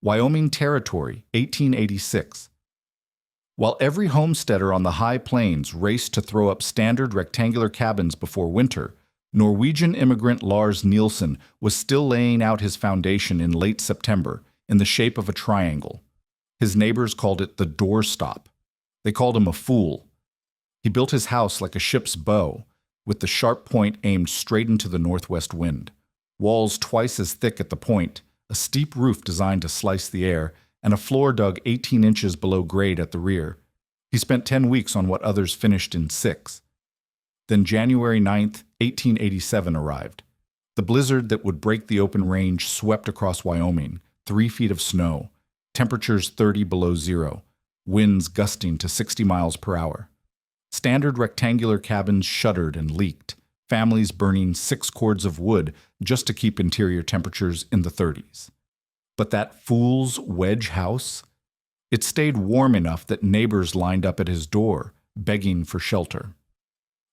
Wyoming Territory, 1886. While every homesteader on the high plains raced to throw up standard rectangular cabins before winter, Norwegian immigrant Lars Nielsen was still laying out his foundation in late September in the shape of a triangle. His neighbors called it the doorstop. They called him a fool. He built his house like a ship's bow, with the sharp point aimed straight into the northwest wind. Walls twice as thick at the point, a steep roof designed to slice the air, and a floor dug 18 inches below grade at the rear. He spent 10 weeks on what others finished in 6. Then January 9th, 1887 arrived. The blizzard that would break the open range swept across Wyoming, 3 feet of snow, temperatures 30 below zero, winds gusting to 60 miles per hour. Standard rectangular cabins shuddered and leaked, families burning 6 cords of wood just to keep interior temperatures in the 30s. But that fool's Wedge house? It stayed warm enough that neighbors lined up at his door, begging for shelter.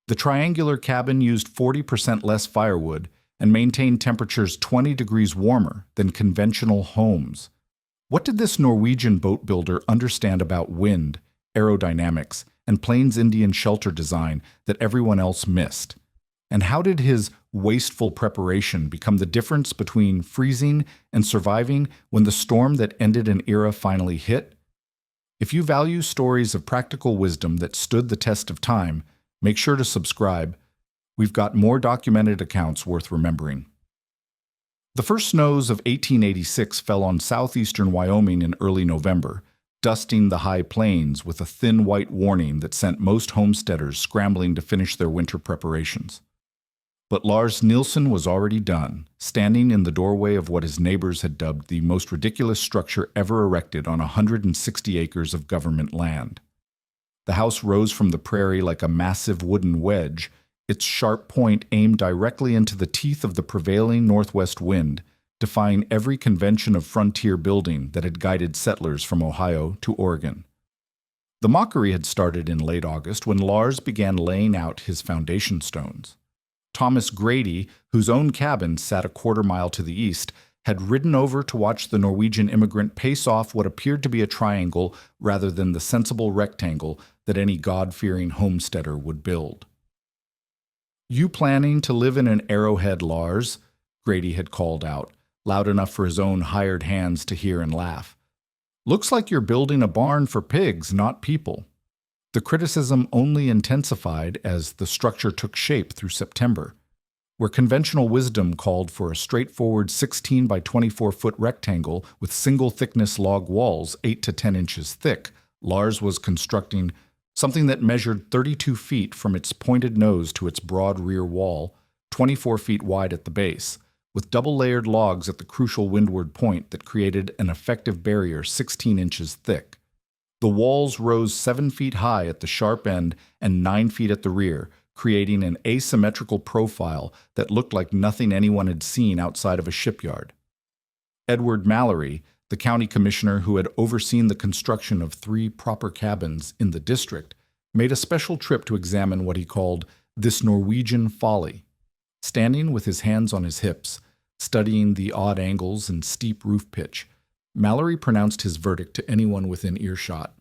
The triangular cabin used 40% less firewood and maintained temperatures 20 degrees warmer than conventional homes. What did this Norwegian boat builder understand about wind, aerodynamics, and Plains Indian shelter design that everyone else missed? And how did his wasteful preparation become the difference between freezing and surviving when the storm that ended an era finally hit? If you value stories of practical wisdom that stood the test of time, make sure to subscribe. We've got more documented accounts worth remembering. The first snows of 1886 fell on southeastern Wyoming in early November, dusting the high plains with a thin white warning that sent most homesteaders scrambling to finish their winter preparations. But Lars Nielsen was already done, standing in the doorway of what his neighbors had dubbed the most ridiculous structure ever erected on 160 acres of government land. The house rose from the prairie like a massive wooden wedge, its sharp point aimed directly into the teeth of the prevailing northwest wind, defying every convention of frontier building that had guided settlers from Ohio to Oregon. The mockery had started in late August when Lars began laying out his foundation stones. Thomas Grady, whose own cabin sat a quarter-mile to the east, had ridden over to watch the Norwegian immigrant pace off what appeared to be a triangle rather than the sensible rectangle that any God-fearing homesteader would build. "You planning to live in an arrowhead, Lars?" Grady had called out, loud enough for his own hired hands to hear and laugh. "Looks like you're building a barn for pigs, not people." The criticism only intensified as the structure took shape through September. Where conventional wisdom called for a straightforward 16 by 24-foot rectangle with single-thickness log walls 8 to 10 inches thick, Lars was constructing something that measured 32 feet from its pointed nose to its broad rear wall, 24 feet wide at the base, with double-layered logs at the crucial windward point that created an effective barrier 16 inches thick. The walls rose 7 feet high at the sharp end and 9 feet at the rear, creating an asymmetrical profile that looked like nothing anyone had seen outside of a shipyard. Edward Mallory, the county commissioner who had overseen the construction of 3 proper cabins in the district, made a special trip to examine what he called this Norwegian folly. Standing with his hands on his hips, studying the odd angles and steep roof pitch, Mallory pronounced his verdict to anyone within earshot.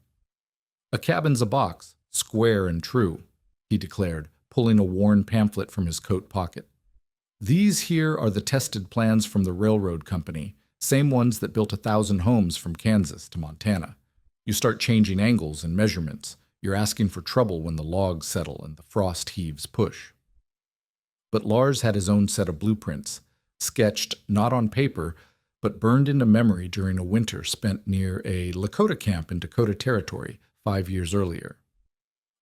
"A cabin's a box, square and true," he declared, pulling a worn pamphlet from his coat pocket. "These here are the tested plans from the railroad company, same ones that built 1,000 homes from Kansas to Montana. You start changing angles and measurements, you're asking for trouble when the logs settle and the frost heaves push." But Lars had his own set of blueprints, sketched not on paper, but burned into memory during a winter spent near a Lakota camp in Dakota Territory 5 years earlier.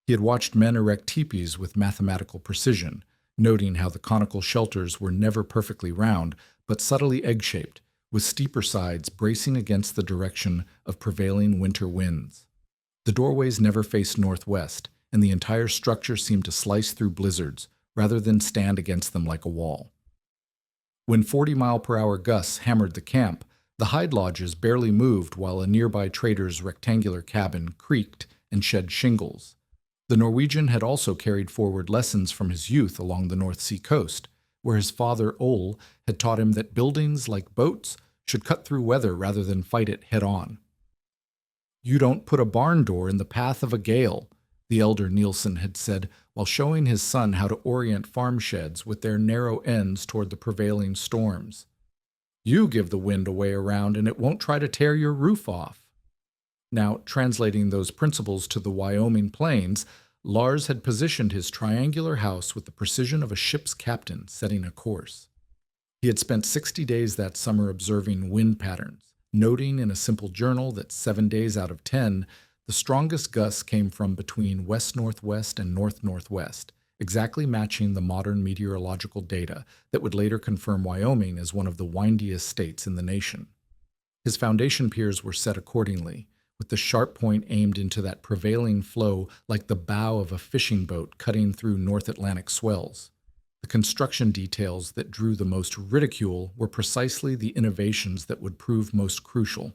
He had watched men erect teepees with mathematical precision, noting how the conical shelters were never perfectly round, but subtly egg-shaped, with steeper sides bracing against the direction of prevailing winter winds. The doorways never faced northwest, and the entire structure seemed to slice through blizzards, rather than stand against them like a wall. When 40-mile-per-hour gusts hammered the camp, the hide lodges barely moved while a nearby trader's rectangular cabin creaked and shed shingles. The Norwegian had also carried forward lessons from his youth along the North Sea coast, where his father, Ole, had taught him that buildings, like boats, should cut through weather rather than fight it head-on. "You don't put a barn door in the path of a gale," the elder Nielsen had said while showing his son how to orient farm sheds with their narrow ends toward the prevailing storms. "You give the wind a way around and it won't try to tear your roof off." Now, translating those principles to the Wyoming plains, Lars had positioned his triangular house with the precision of a ship's captain setting a course. He had spent 60 days that summer observing wind patterns, noting in a simple journal that 7 days out of 10, the strongest gusts came from between west-northwest and north-northwest, exactly matching the modern meteorological data that would later confirm Wyoming as one of the windiest states in the nation. His foundation piers were set accordingly, with the sharp point aimed into that prevailing flow like the bow of a fishing boat cutting through North Atlantic swells. The construction details that drew the most ridicule were precisely the innovations that would prove most crucial.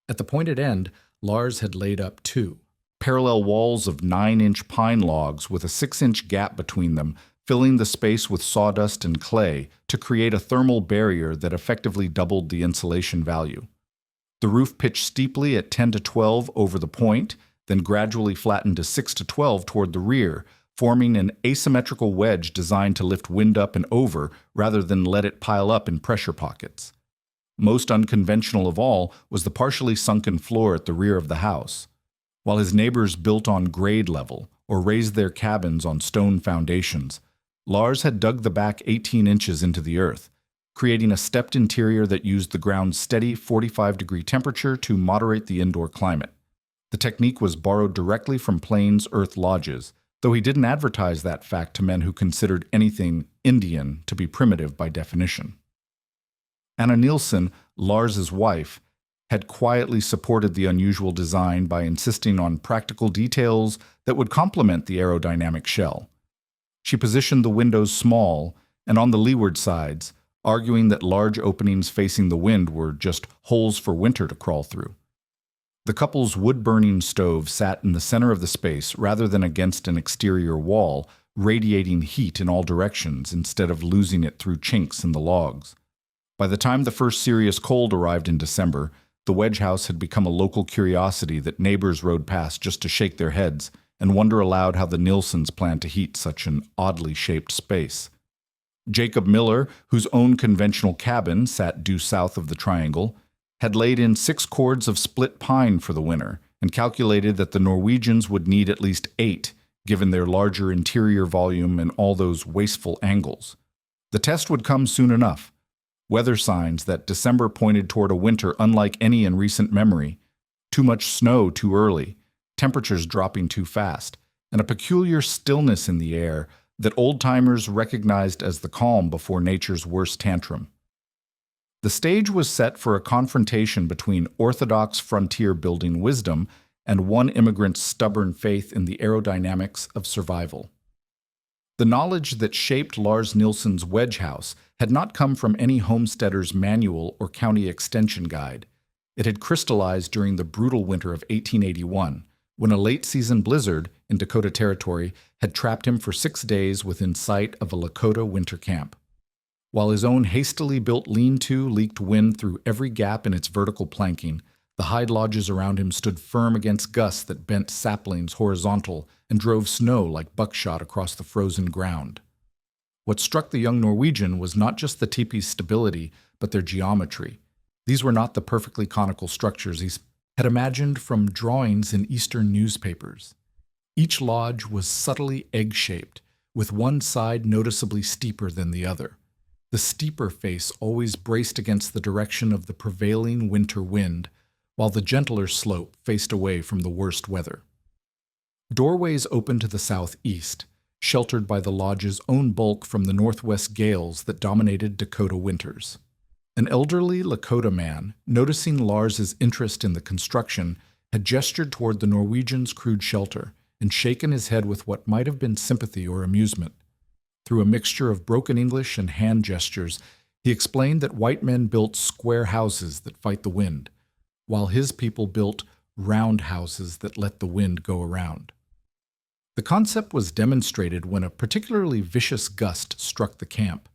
At the pointed end, Lars had laid up 2 parallel walls of 9-inch pine logs with a 6-inch gap between them, filling the space with sawdust and clay to create a thermal barrier that effectively doubled the insulation value. The roof pitched steeply at 10 to 12 over the point, then gradually flattened to 6 to 12 toward the rear, forming an asymmetrical wedge designed to lift wind up and over rather than let it pile up in pressure pockets. Most unconventional of all was the partially sunken floor at the rear of the house. While his neighbors built on grade level or raised their cabins on stone foundations, Lars had dug the back 18 inches into the earth, creating a stepped interior that used the ground's steady 45-degree temperature to moderate the indoor climate. The technique was borrowed directly from Plains Earth lodges, though he didn't advertise that fact to men who considered anything Indian to be primitive by definition. Anna Nielsen, Lars's wife, had quietly supported the unusual design by insisting on practical details that would complement the aerodynamic shell. She positioned the windows small and on the leeward sides, arguing that large openings facing the wind were just holes for winter to crawl through. The couple's wood-burning stove sat in the center of the space rather than against an exterior wall, radiating heat in all directions instead of losing it through chinks in the logs. By the time the first serious cold arrived in December, the Wedge house had become a local curiosity that neighbors rode past just to shake their heads and wonder aloud how the Nielsens planned to heat such an oddly shaped space. Jacob Miller, whose own conventional cabin sat due south of the triangle, had laid in 6 cords of split pine for the winter and calculated that the Norwegians would need at least 8, given their larger interior volume and all those wasteful angles. The test would come soon enough. Weather signs that December pointed toward a winter unlike any in recent memory, too much snow too early, temperatures dropping too fast, and a peculiar stillness in the air that old-timers recognized as the calm before nature's worst tantrum. The stage was set for a confrontation between orthodox frontier-building wisdom and one immigrant's stubborn faith in the aerodynamics of survival. The knowledge that shaped Lars Nielsen's Wedge house had not come from any homesteader's manual or county extension guide. It had crystallized during the brutal winter of 1881, when a late-season blizzard in Dakota Territory had trapped him for 6 days within sight of a Lakota winter camp. While his own hastily built lean-to leaked wind through every gap in its vertical planking, the hide lodges around him stood firm against gusts that bent saplings horizontal and drove snow like buckshot across the frozen ground. What struck the young Norwegian was not just the teepee's stability, but their geometry. These were not the perfectly conical structures he had imagined from drawings in Eastern newspapers. Each lodge was subtly egg-shaped, with one side noticeably steeper than the other. The steeper face always braced against the direction of the prevailing winter wind, while the gentler slope faced away from the worst weather. Doorways opened to the southeast, sheltered by the lodge's own bulk from the northwest gales that dominated Dakota winters. An elderly Lakota man, noticing Lars's interest in the construction, had gestured toward the Norwegian's crude shelter and shaken his head with what might have been sympathy or amusement. Through a mixture of broken English and hand gestures, he explained that white men built square houses that fight the wind, while his people built round houses that let the wind go around. The concept was demonstrated when a particularly vicious gust struck the camp.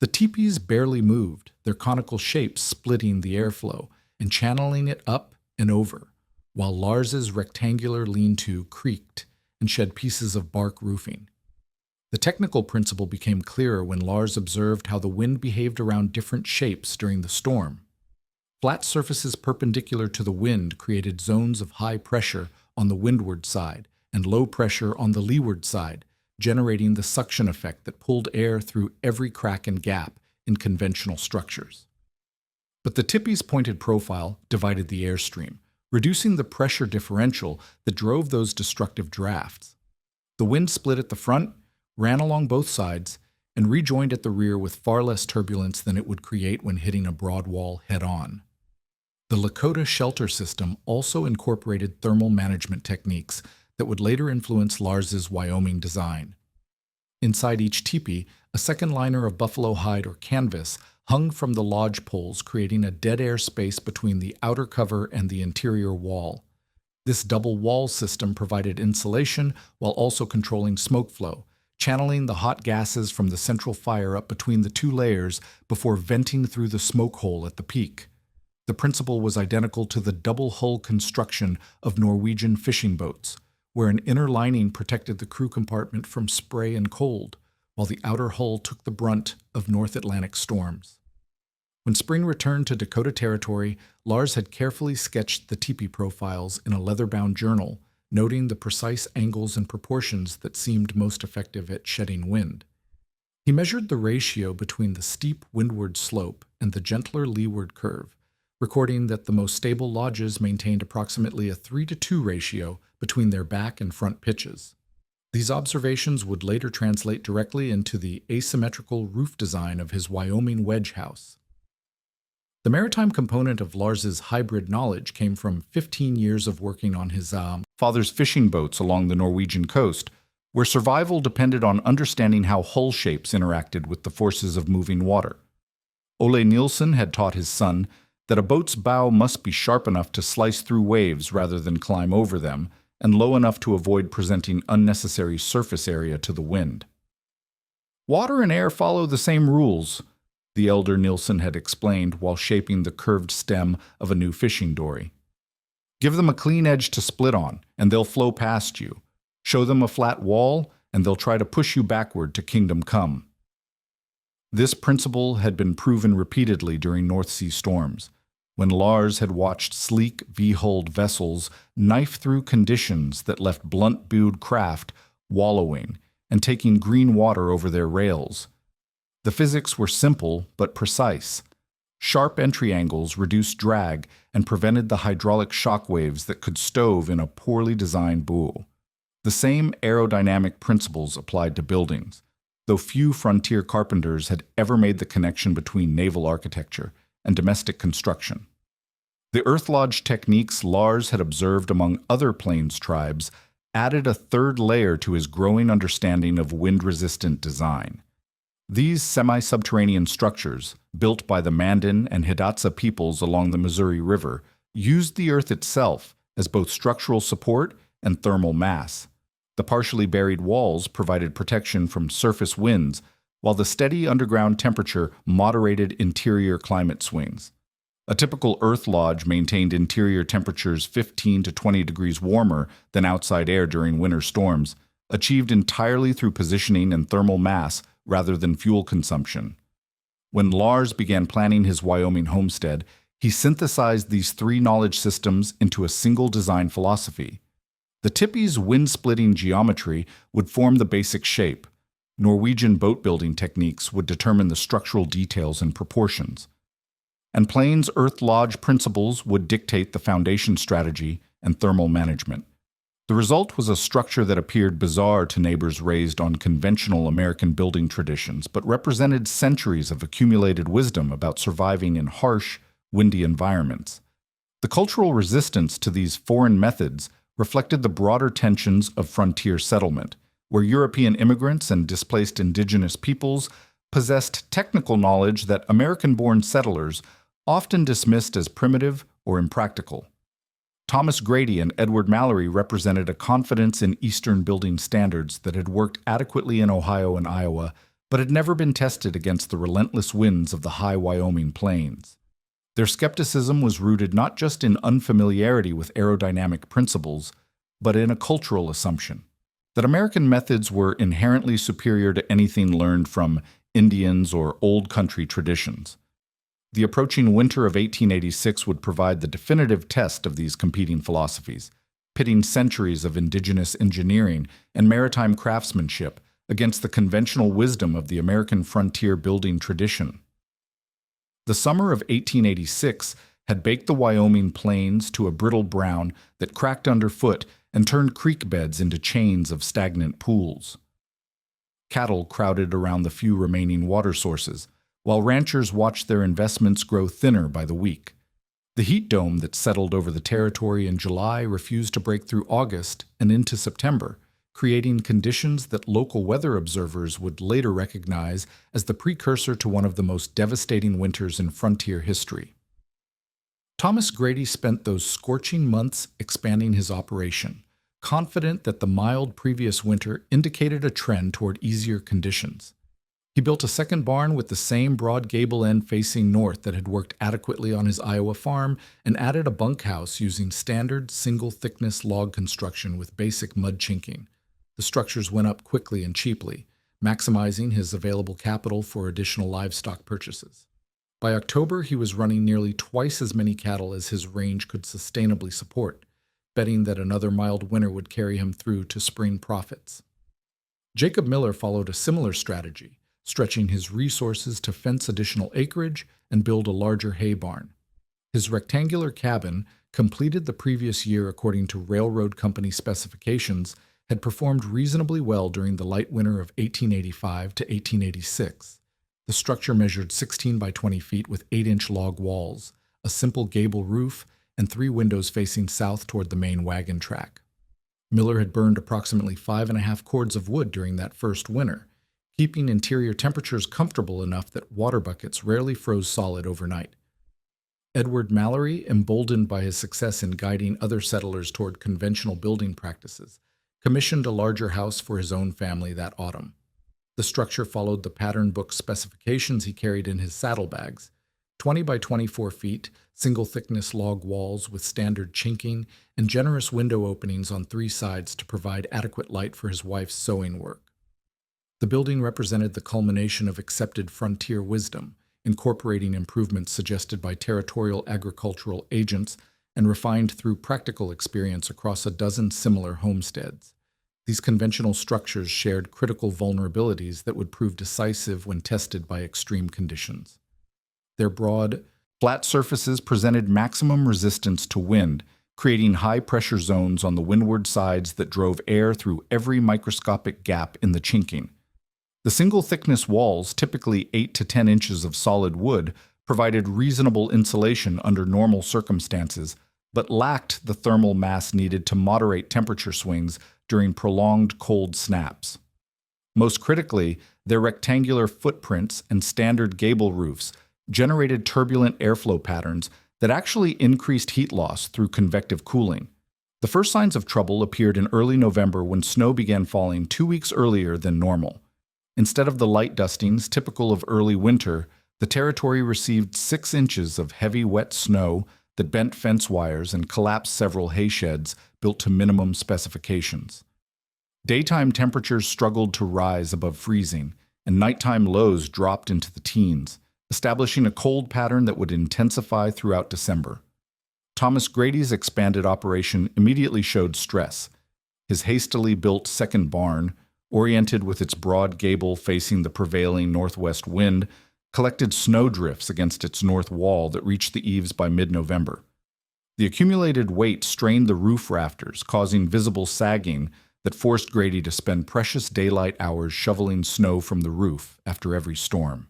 The teepees barely moved, their conical shapes splitting the airflow and channeling it up and over, while Lars's rectangular lean-to creaked and shed pieces of bark roofing. The technical principle became clearer when Lars observed how the wind behaved around different shapes during the storm. Flat surfaces perpendicular to the wind created zones of high pressure on the windward side and low pressure on the leeward side, generating the suction effect that pulled air through every crack and gap in conventional structures. But the tippy's pointed profile divided the airstream, reducing the pressure differential that drove those destructive drafts. The wind split at the front, ran along both sides, and rejoined at the rear with far less turbulence than it would create when hitting a broad wall head-on. The Lakota shelter system also incorporated thermal management techniques that would later influence Lars's Wyoming design. Inside each teepee, a second liner of buffalo hide or canvas hung from the lodge poles, creating a dead air space between the outer cover and the interior wall. This double wall system provided insulation while also controlling smoke flow, channeling the hot gases from the central fire up between the two layers before venting through the smoke hole at the peak. The principle was identical to the double hull construction of Norwegian fishing boats, where an inner lining protected the crew compartment from spray and cold, while the outer hull took the brunt of North Atlantic storms. When spring returned to Dakota Territory, Lars had carefully sketched the teepee profiles in a leather-bound journal, noting the precise angles and proportions that seemed most effective at shedding wind. He measured the ratio between the steep windward slope and the gentler leeward curve, recording that the most stable lodges maintained approximately a 3-to-2 ratio between their back and front pitches. These observations would later translate directly into the asymmetrical roof design of his Wyoming Wedge house. The maritime component of Lars's hybrid knowledge came from 15 years of working on his father's fishing boats along the Norwegian coast, where survival depended on understanding how hull shapes interacted with the forces of moving water. Ole Nielsen had taught his son that a boat's bow must be sharp enough to slice through waves rather than climb over them, and low enough to avoid presenting unnecessary surface area to the wind. "Water and air follow the same rules," the elder Nielsen had explained while shaping the curved stem of a new fishing dory. "Give them a clean edge to split on, and they'll flow past you. Show them a flat wall, and they'll try to push you backward to kingdom come." This principle had been proven repeatedly during North Sea storms, when Lars had watched sleek V-hulled vessels knife through conditions that left blunt-bowed craft wallowing and taking green water over their rails. The physics were simple but precise. Sharp entry angles reduced drag and prevented the hydraulic shock waves that could stove in a poorly designed buoy. The same aerodynamic principles applied to buildings, though few frontier carpenters had ever made the connection between naval architecture and domestic construction. The earth lodge techniques Lars had observed among other plains tribes added a third layer to his growing understanding of wind-resistant design. These semi-subterranean structures, built by the Mandan and Hidatsa peoples along the Missouri River, used the earth itself as both structural support and thermal mass. The partially buried walls provided protection from surface winds, while the steady underground temperature moderated interior climate swings. A typical earth lodge maintained interior temperatures 15 to 20 degrees warmer than outside air during winter storms, achieved entirely through positioning and thermal mass rather than fuel consumption. When Lars began planning his Wyoming homestead, he synthesized these three knowledge systems into a single design philosophy. The tippee's wind-splitting geometry would form the basic shape. Norwegian boat-building techniques would determine the structural details and proportions. And Plains Earth Lodge principles would dictate the foundation strategy and thermal management. The result was a structure that appeared bizarre to neighbors raised on conventional American building traditions, but represented centuries of accumulated wisdom about surviving in harsh, windy environments. The cultural resistance to these foreign methods reflected the broader tensions of frontier settlement, where European immigrants and displaced indigenous peoples possessed technical knowledge that American-born settlers often dismissed as primitive or impractical. Thomas Grady and Edward Mallory represented a confidence in Eastern building standards that had worked adequately in Ohio and Iowa, but had never been tested against the relentless winds of the high Wyoming plains. Their skepticism was rooted not just in unfamiliarity with aerodynamic principles, but in a cultural assumption that American methods were inherently superior to anything learned from Indians or old country traditions. The approaching winter of 1886 would provide the definitive test of these competing philosophies, pitting centuries of indigenous engineering and maritime craftsmanship against the conventional wisdom of the American frontier building tradition. The summer of 1886 had baked the Wyoming plains to a brittle brown that cracked underfoot and turned creek beds into chains of stagnant pools. Cattle crowded around the few remaining water sources, while ranchers watched their investments grow thinner by the week. The heat dome that settled over the territory in July refused to break through August and into September, creating conditions that local weather observers would later recognize as the precursor to one of the most devastating winters in frontier history. Thomas Grady spent those scorching months expanding his operation, confident that the mild previous winter indicated a trend toward easier conditions. He built a second barn with the same broad gable end facing north that had worked adequately on his Iowa farm and added a bunkhouse using standard single-thickness log construction with basic mud chinking. The structures went up quickly and cheaply, maximizing his available capital for additional livestock purchases. By October, he was running nearly twice as many cattle as his range could sustainably support, betting that another mild winter would carry him through to spring profits. Jacob Miller followed a similar strategy, stretching his resources to fence additional acreage and build a larger hay barn. His rectangular cabin, completed the previous year according to railroad company specifications, had performed reasonably well during the light winter of 1885 to 1886. The structure measured 16 by 20 feet with 8-inch log walls, a simple gable roof, and 3 windows facing south toward the main wagon track. Miller had burned approximately 5.5 cords of wood during that first winter, keeping interior temperatures comfortable enough that water buckets rarely froze solid overnight. Edward Mallory, emboldened by his success in guiding other settlers toward conventional building practices, commissioned a larger house for his own family that autumn. The structure followed the pattern book specifications he carried in his saddlebags: 20 by 24 feet, single-thickness log walls with standard chinking, and generous window openings on 3 sides to provide adequate light for his wife's sewing work. The building represented the culmination of accepted frontier wisdom, incorporating improvements suggested by territorial agricultural agents and refined through practical experience across a dozen similar homesteads. These conventional structures shared critical vulnerabilities that would prove decisive when tested by extreme conditions. Their broad, flat surfaces presented maximum resistance to wind, creating high-pressure zones on the windward sides that drove air through every microscopic gap in the chinking. The single-thickness walls, typically 8 to 10 inches of solid wood, provided reasonable insulation under normal circumstances, but lacked the thermal mass needed to moderate temperature swings during prolonged cold snaps. Most critically, their rectangular footprints and standard gable roofs generated turbulent airflow patterns that actually increased heat loss through convective cooling. The first signs of trouble appeared in early November when snow began falling 2 weeks earlier than normal. Instead of the light dustings typical of early winter, the territory received 6 inches of heavy, wet snow that bent fence wires and collapsed several hay sheds built to minimum specifications. Daytime temperatures struggled to rise above freezing, and nighttime lows dropped into the teens, establishing a cold pattern that would intensify throughout December. Thomas Grady's expanded operation immediately showed stress. His hastily built second barn, oriented with its broad gable facing the prevailing northwest wind, collected snowdrifts against its north wall that reached the eaves by mid-November. The accumulated weight strained the roof rafters, causing visible sagging that forced Grady to spend precious daylight hours shoveling snow from the roof after every storm.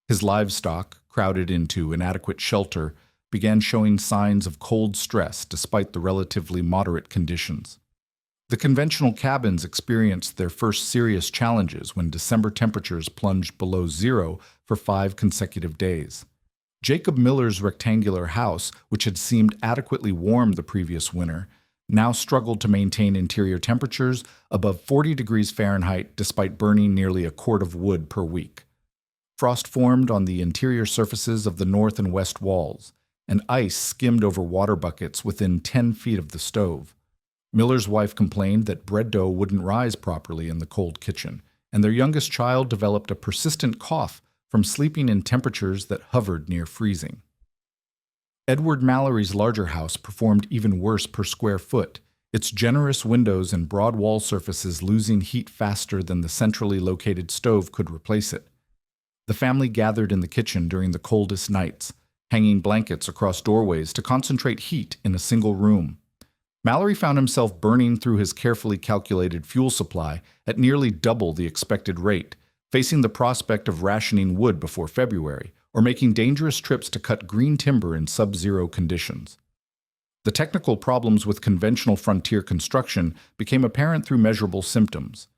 His livestock, crowded into inadequate shelter, began showing signs of cold stress despite the relatively moderate conditions. The conventional cabins experienced their first serious challenges when December temperatures plunged below zero for 5 consecutive days. Jacob Miller's rectangular house, which had seemed adequately warm the previous winter, now struggled to maintain interior temperatures above 40 degrees Fahrenheit despite burning nearly a quart of wood per week. Frost formed on the interior surfaces of the north and west walls, and ice skimmed over water buckets within 10 feet of the stove. Miller's wife complained that bread dough wouldn't rise properly in the cold kitchen, and their youngest child developed a persistent cough from sleeping in temperatures that hovered near freezing. Edward Mallory's larger house performed even worse per square foot, its generous windows and broad wall surfaces losing heat faster than the centrally located stove could replace it. The family gathered in the kitchen during the coldest nights, hanging blankets across doorways to concentrate heat in a single room. Mallory found himself burning through his carefully calculated fuel supply at nearly double the expected rate, facing the prospect of rationing wood before February, or making dangerous trips to cut green timber in sub-zero conditions. The technical problems with conventional frontier construction became apparent through measurable symptoms.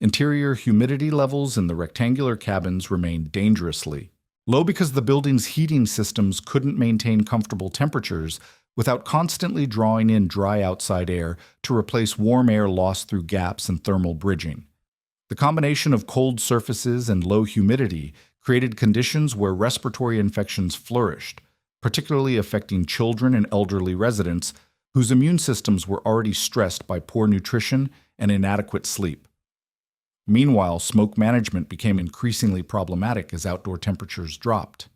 Interior humidity levels in the rectangular cabins remained dangerously low because the building's heating systems couldn't maintain comfortable temperatures without constantly drawing in dry outside air to replace warm air lost through gaps and thermal bridging. The combination of cold surfaces and low humidity created conditions where respiratory infections flourished, particularly affecting children and elderly residents whose immune systems were already stressed by poor nutrition and inadequate sleep. Meanwhile, smoke management became increasingly problematic as outdoor temperatures dropped.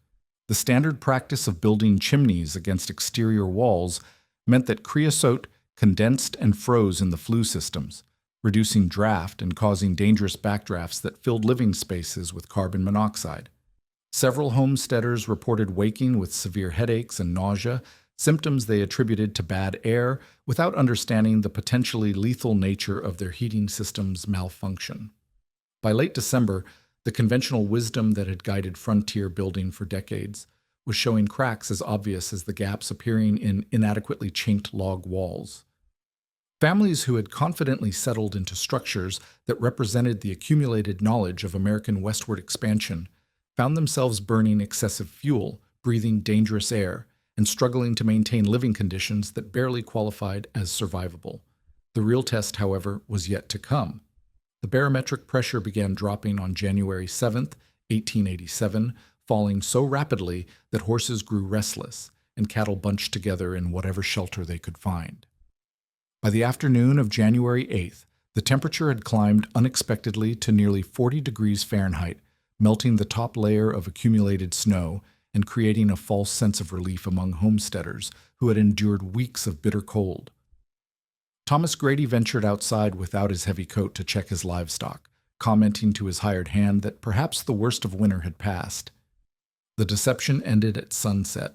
The standard practice of building chimneys against exterior walls meant that creosote condensed and froze in the flue systems, reducing draft and causing dangerous backdrafts that filled living spaces with carbon monoxide. Several homesteaders reported waking with severe headaches and nausea, symptoms they attributed to bad air without understanding the potentially lethal nature of their heating system's malfunction. By late December, the conventional wisdom that had guided frontier building for decades was showing cracks as obvious as the gaps appearing in inadequately chinked log walls. Families who had confidently settled into structures that represented the accumulated knowledge of American westward expansion found themselves burning excessive fuel, breathing dangerous air, and struggling to maintain living conditions that barely qualified as survivable. The real test, however, was yet to come. The barometric pressure began dropping on January 7, 1887, falling so rapidly that horses grew restless and cattle bunched together in whatever shelter they could find. By the afternoon of January 8th, the temperature had climbed unexpectedly to nearly 40 degrees Fahrenheit, melting the top layer of accumulated snow and creating a false sense of relief among homesteaders who had endured weeks of bitter cold. Thomas Grady ventured outside without his heavy coat to check his livestock, commenting to his hired hand that perhaps the worst of winter had passed. The deception ended at sunset.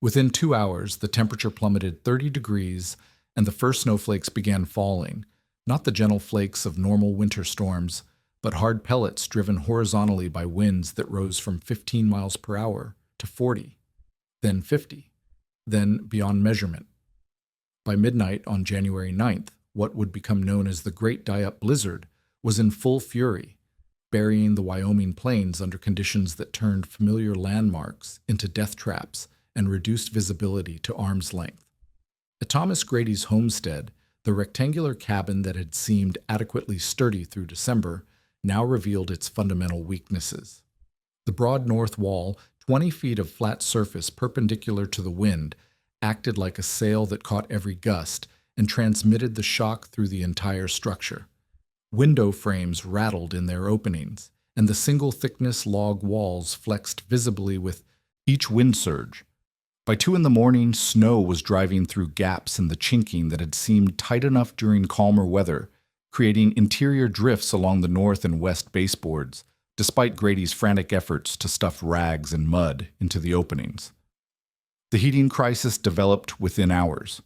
Within 2 hours, the temperature plummeted 30 degrees, and the first snowflakes began falling, not the gentle flakes of normal winter storms, but hard pellets driven horizontally by winds that rose from 15 miles per hour to 40, then 50, then beyond measurement. By midnight on January 9th, what would become known as the Great Die-Up Blizzard was in full fury, burying the Wyoming plains under conditions that turned familiar landmarks into death traps and reduced visibility to arm's length. At Thomas Grady's homestead, the rectangular cabin that had seemed adequately sturdy through December now revealed its fundamental weaknesses. The broad north wall, 20 feet of flat surface perpendicular to the wind, acted like a sail that caught every gust and transmitted the shock through the entire structure. Window frames rattled in their openings, and the single-thickness log walls flexed visibly with each wind surge. By 2 a.m, snow was driving through gaps in the chinking that had seemed tight enough during calmer weather, creating interior drifts along the north and west baseboards, despite Grady's frantic efforts to stuff rags and mud into the openings. The heating crisis developed within hours.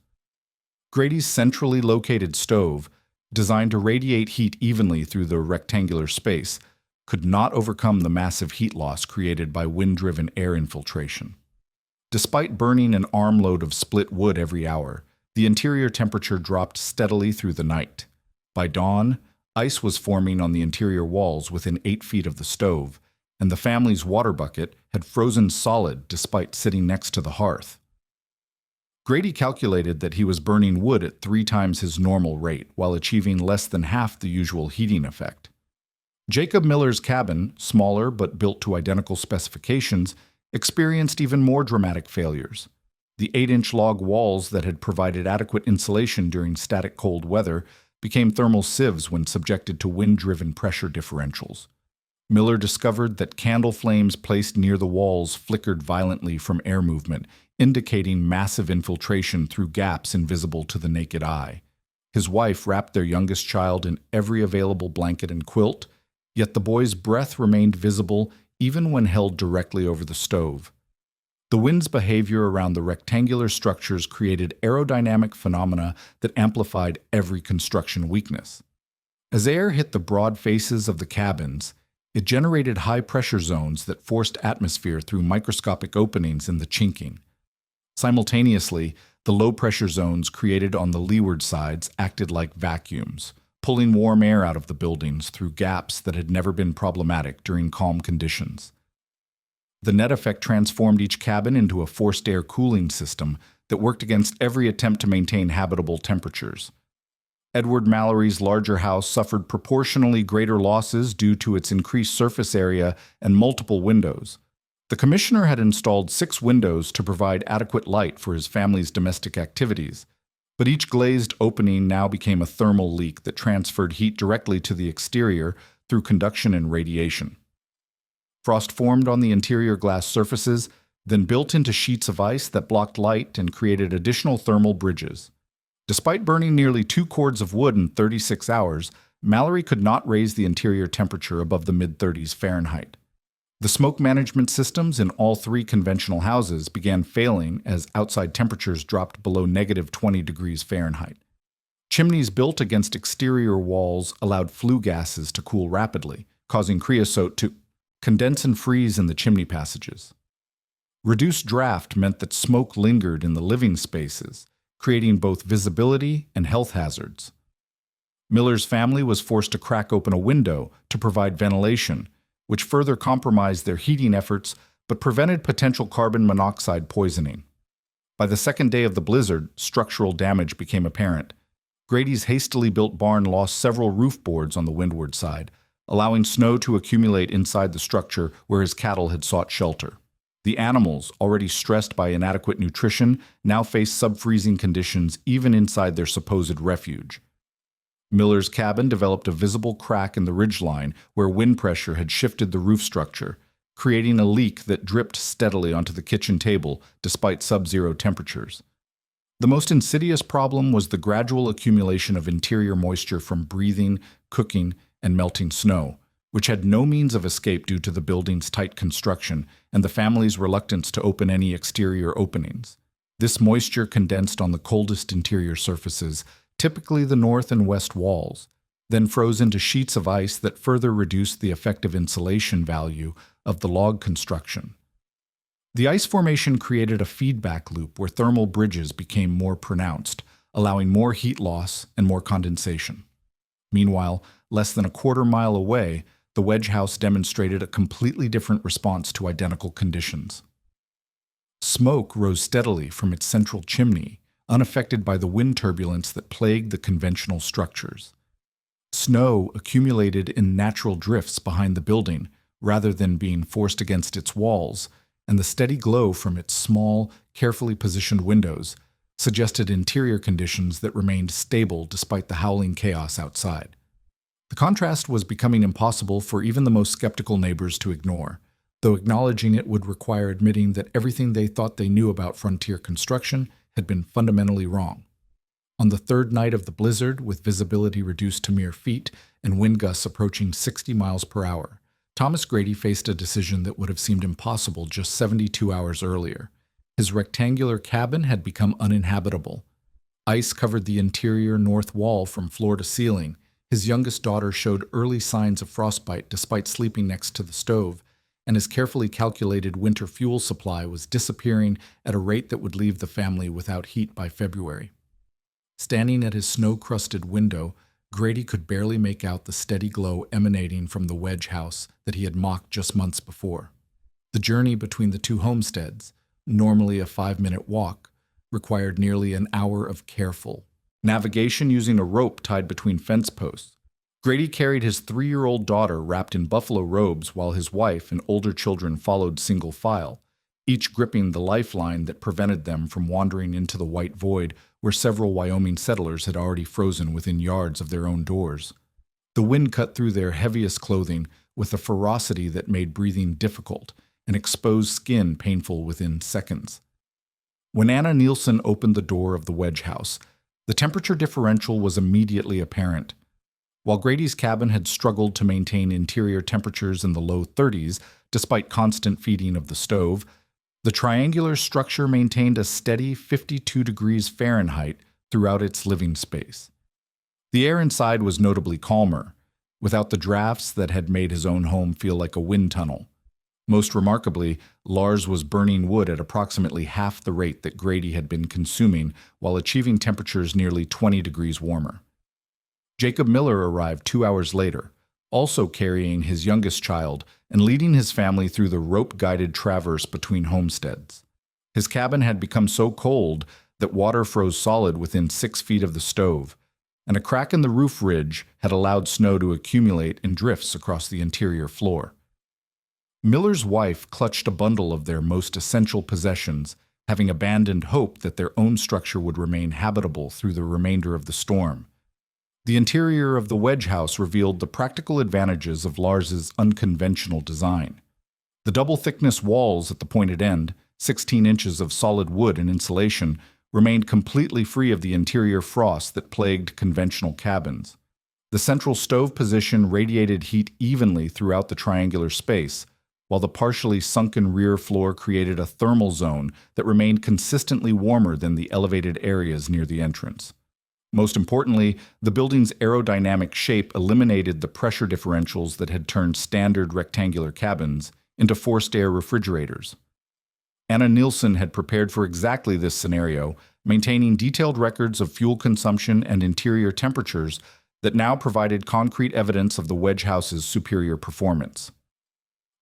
Grady's centrally located stove, designed to radiate heat evenly through the rectangular space, could not overcome the massive heat loss created by wind-driven air infiltration. Despite burning an armload of split wood every hour, the interior temperature dropped steadily through the night. By dawn, ice was forming on the interior walls within 8 feet of the stove, and the family's water bucket had frozen solid despite sitting next to the hearth. Grady calculated that he was burning wood at 3 times his normal rate while achieving less than half the usual heating effect. Jacob Miller's cabin, smaller but built to identical specifications, experienced even more dramatic failures. The 8-inch log walls that had provided adequate insulation during static cold weather became thermal sieves when subjected to wind-driven pressure differentials. Miller discovered that candle flames placed near the walls flickered violently from air movement, indicating massive infiltration through gaps invisible to the naked eye. His wife wrapped their youngest child in every available blanket and quilt, yet the boy's breath remained visible even when held directly over the stove. The wind's behavior around the rectangular structures created aerodynamic phenomena that amplified every construction weakness. As air hit the broad faces of the cabins, it generated high-pressure zones that forced atmosphere through microscopic openings in the chinking. Simultaneously, the low-pressure zones created on the leeward sides acted like vacuums, pulling warm air out of the buildings through gaps that had never been problematic during calm conditions. The net effect transformed each cabin into a forced air cooling system that worked against every attempt to maintain habitable temperatures. Edward Mallory's larger house suffered proportionally greater losses due to its increased surface area and multiple windows. The commissioner had installed 6 windows to provide adequate light for his family's domestic activities, but each glazed opening now became a thermal leak that transferred heat directly to the exterior through conduction and radiation. Frost formed on the interior glass surfaces, then built into sheets of ice that blocked light and created additional thermal bridges. Despite burning nearly 2 cords of wood in 36 hours, Mallory could not raise the interior temperature above the mid-30s Fahrenheit. The smoke management systems in all 3 conventional houses began failing as outside temperatures dropped below -20 degrees Fahrenheit. Chimneys built against exterior walls allowed flue gases to cool rapidly, causing creosote to condense and freeze in the chimney passages. Reduced draft meant that smoke lingered in the living spaces, creating both visibility and health hazards. Miller's family was forced to crack open a window to provide ventilation, which further compromised their heating efforts but prevented potential carbon monoxide poisoning. By the second day of the blizzard, structural damage became apparent. Grady's hastily built barn lost several roof boards on the windward side, allowing snow to accumulate inside the structure where his cattle had sought shelter. The animals, already stressed by inadequate nutrition, now faced sub-freezing conditions even inside their supposed refuge. Miller's cabin developed a visible crack in the ridgeline where wind pressure had shifted the roof structure, creating a leak that dripped steadily onto the kitchen table despite sub-zero temperatures. The most insidious problem was the gradual accumulation of interior moisture from breathing, cooking, and melting snow, which had no means of escape due to the building's tight construction and the family's reluctance to open any exterior openings. This moisture condensed on the coldest interior surfaces, typically the north and west walls, then froze into sheets of ice that further reduced the effective insulation value of the log construction. The ice formation created a feedback loop where thermal bridges became more pronounced, allowing more heat loss and more condensation. Meanwhile, less than a quarter-mile away, the Wedge house demonstrated a completely different response to identical conditions. Smoke rose steadily from its central chimney, unaffected by the wind turbulence that plagued the conventional structures. Snow accumulated in natural drifts behind the building, rather than being forced against its walls, and the steady glow from its small, carefully positioned windows suggested interior conditions that remained stable despite the howling chaos outside. The contrast was becoming impossible for even the most skeptical neighbors to ignore, though acknowledging it would require admitting that everything they thought they knew about frontier construction had been fundamentally wrong. On the 3rd night of the blizzard, with visibility reduced to mere feet and wind gusts approaching 60 miles per hour, Thomas Grady faced a decision that would have seemed impossible just 72 hours earlier. His rectangular cabin had become uninhabitable. Ice covered the interior north wall from floor to ceiling. His youngest daughter showed early signs of frostbite despite sleeping next to the stove, and his carefully calculated winter fuel supply was disappearing at a rate that would leave the family without heat by February. Standing at his snow-crusted window, Grady could barely make out the steady glow emanating from the Wedge house that he had mocked just months before. The journey between the 2 homesteads, normally a 5-minute walk, required nearly an hour of careful navigation using a rope tied between fence posts. Grady carried his 3-year-old daughter wrapped in buffalo robes while his wife and older children followed single file, each gripping the lifeline that prevented them from wandering into the white void where several Wyoming settlers had already frozen within yards of their own doors. The wind cut through their heaviest clothing with a ferocity that made breathing difficult and exposed skin painful within seconds. When Anna Nielsen opened the door of the Wedge house, the temperature differential was immediately apparent. While Grady's cabin had struggled to maintain interior temperatures in the low 30s despite constant feeding of the stove, the triangular structure maintained a steady 52 degrees Fahrenheit throughout its living space. The air inside was notably calmer, without the drafts that had made his own home feel like a wind tunnel. Most remarkably, Lars was burning wood at approximately half the rate that Grady had been consuming while achieving temperatures nearly 20 degrees warmer. Jacob Miller arrived 2 hours later, also carrying his youngest child and leading his family through the rope-guided traverse between homesteads. His cabin had become so cold that water froze solid within 6 feet of the stove, and a crack in the roof ridge had allowed snow to accumulate in drifts across the interior floor. Miller's wife clutched a bundle of their most essential possessions, having abandoned hope that their own structure would remain habitable through the remainder of the storm. The interior of the Wedge house revealed the practical advantages of Lars's unconventional design. The double-thickness walls at the pointed end, 16 inches of solid wood and insulation, remained completely free of the interior frost that plagued conventional cabins. The central stove position radiated heat evenly throughout the triangular space, while the partially sunken rear floor created a thermal zone that remained consistently warmer than the elevated areas near the entrance. Most importantly, the building's aerodynamic shape eliminated the pressure differentials that had turned standard rectangular cabins into forced air refrigerators. Anna Nielsen had prepared for exactly this scenario, maintaining detailed records of fuel consumption and interior temperatures that now provided concrete evidence of the Wedge house's superior performance.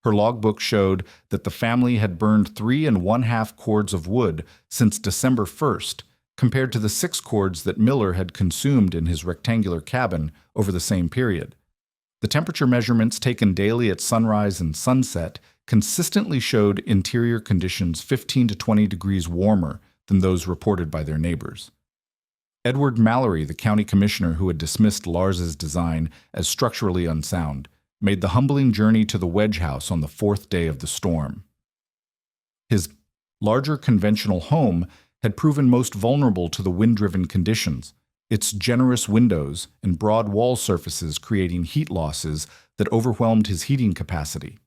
Her logbook showed that the family had burned 3 1/2 cords of wood since December 1st, compared to the 6 cords that Miller had consumed in his rectangular cabin over the same period. The temperature measurements taken daily at sunrise and sunset consistently showed interior conditions 15 to 20 degrees warmer than those reported by their neighbors. Edward Mallory, the county commissioner who had dismissed Lars's design as structurally unsound, made the humbling journey to the Wedge house on the 4th day of the storm. His larger conventional home had proven most vulnerable to the wind-driven conditions, its generous windows and broad wall surfaces creating heat losses that overwhelmed his heating capacity.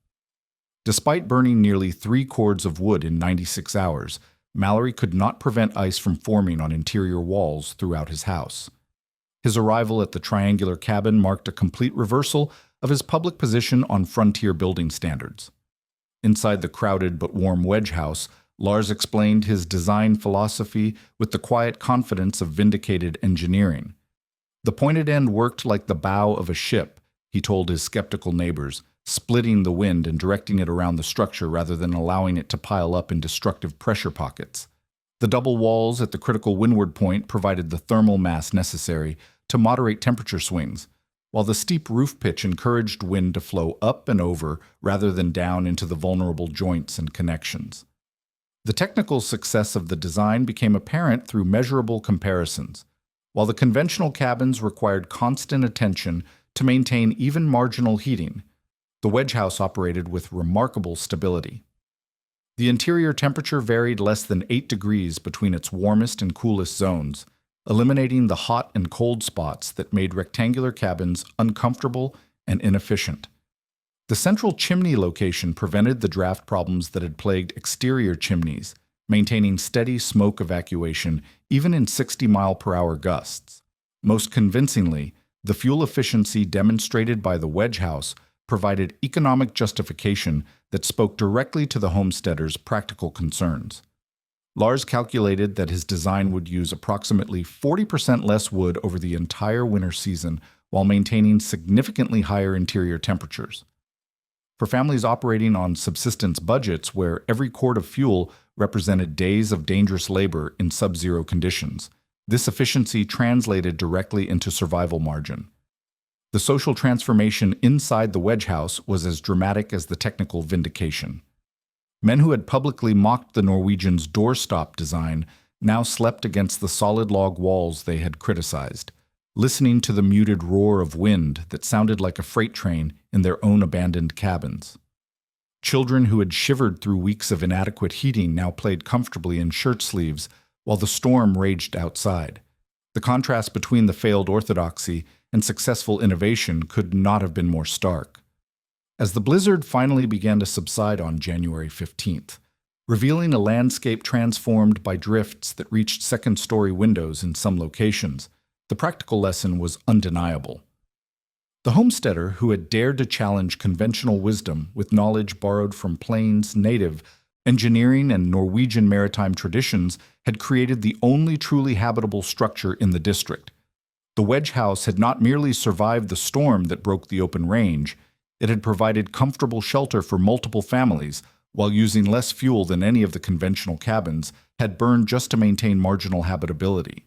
Despite burning nearly 3 cords of wood in 96 hours, Mallory could not prevent ice from forming on interior walls throughout his house. His arrival at the triangular cabin marked a complete reversal of his public position on frontier building standards. Inside the crowded but warm Wedge house, Lars explained his design philosophy with the quiet confidence of vindicated engineering. The pointed end worked like the bow of a ship, he told his skeptical neighbors, splitting the wind and directing it around the structure rather than allowing it to pile up in destructive pressure pockets. The double walls at the critical windward point provided the thermal mass necessary to moderate temperature swings, while the steep roof pitch encouraged wind to flow up and over rather than down into the vulnerable joints and connections. The technical success of the design became apparent through measurable comparisons. While the conventional cabins required constant attention to maintain even marginal heating, the Wedge house operated with remarkable stability. The interior temperature varied less than 8 degrees between its warmest and coolest zones, eliminating the hot and cold spots that made rectangular cabins uncomfortable and inefficient. The central chimney location prevented the draft problems that had plagued exterior chimneys, maintaining steady smoke evacuation even in 60-mile-per-hour gusts. Most convincingly, the fuel efficiency demonstrated by the Wedge house provided economic justification that spoke directly to the homesteader's practical concerns. Lars calculated that his design would use approximately 40% less wood over the entire winter season while maintaining significantly higher interior temperatures. For families operating on subsistence budgets where every quart of fuel represented days of dangerous labor in sub-zero conditions, this efficiency translated directly into survival margin. The social transformation inside the Wedge house was as dramatic as the technical vindication. Men who had publicly mocked the Norwegians' doorstop design now slept against the solid log walls they had criticized, listening to the muted roar of wind that sounded like a freight train in their own abandoned cabins. Children who had shivered through weeks of inadequate heating now played comfortably in shirt sleeves while the storm raged outside. The contrast between the failed orthodoxy and successful innovation could not have been more stark. As the blizzard finally began to subside on January 15th, revealing a landscape transformed by drifts that reached second-story windows in some locations, the practical lesson was undeniable. The homesteader who had dared to challenge conventional wisdom with knowledge borrowed from Plains native engineering and Norwegian maritime traditions had created the only truly habitable structure in the district. The Wedge house had not merely survived the storm that broke the open range, it had provided comfortable shelter for multiple families, while using less fuel than any of the conventional cabins had burned just to maintain marginal habitability.